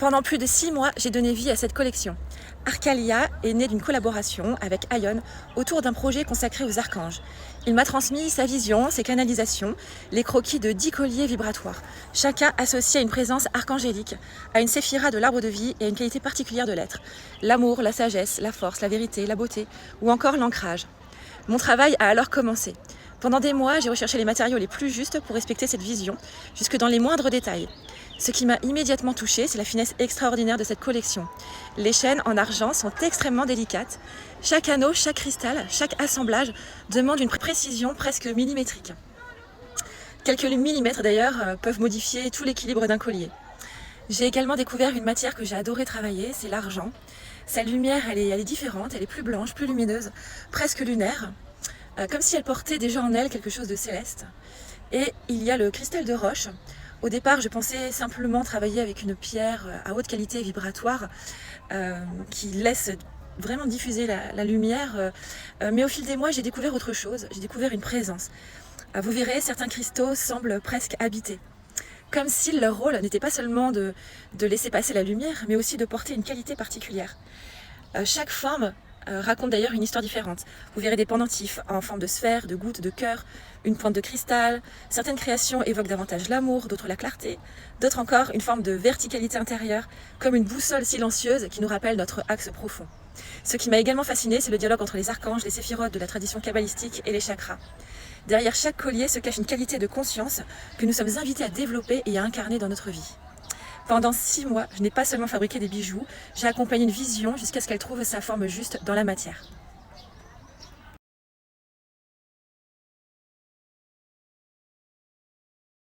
Pendant plus de 6 mois, j'ai donné vie à cette collection. Arcalia est né d'une collaboration avec Aion autour d'un projet consacré aux archanges. Il m'a transmis sa vision, ses canalisations, les croquis de 10 colliers vibratoires, chacun associé à une présence archangélique, à une séphira de l'arbre de vie et à une qualité particulière de l'être. L'amour, la sagesse, la force, la vérité, la beauté ou encore l'ancrage. Mon travail a alors commencé. Pendant des mois, j'ai recherché les matériaux les plus justes pour respecter cette vision, jusque dans les moindres détails. Ce qui m'a immédiatement touchée, c'est la finesse extraordinaire de cette collection. Les chaînes en argent sont extrêmement délicates. Chaque anneau, chaque cristal, chaque assemblage demande une précision presque millimétrique. Quelques millimètres d'ailleurs peuvent modifier tout l'équilibre d'un collier. J'ai également découvert une matière que j'ai adoré travailler, c'est l'argent. Sa lumière, elle est différente, elle est plus blanche, plus lumineuse, presque lunaire, comme si elle portait déjà en elle quelque chose de céleste. Et il y a le cristal de roche. Au départ, je pensais simplement travailler avec une pierre à haute qualité vibratoire qui laisse vraiment diffuser la lumière. Mais au fil des mois, j'ai découvert autre chose, j'ai découvert une présence. Vous verrez, certains cristaux semblent presque habités. Comme si leur rôle n'était pas seulement de laisser passer la lumière, mais aussi de porter une qualité particulière. Chaque forme raconte d'ailleurs une histoire différente. Vous verrez des pendentifs en forme de sphère, de gouttes, de cœur, une pointe de cristal. Certaines créations évoquent davantage l'amour, d'autres la clarté, d'autres encore une forme de verticalité intérieure, comme une boussole silencieuse qui nous rappelle notre axe profond. Ce qui m'a également fasciné, c'est le dialogue entre les archanges, les séphirotes de la tradition kabbalistique et les chakras. Derrière chaque collier se cache une qualité de conscience que nous sommes invités à développer et à incarner dans notre vie. Pendant 6 mois, je n'ai pas seulement fabriqué des bijoux, j'ai accompagné une vision jusqu'à ce qu'elle trouve sa forme juste dans la matière.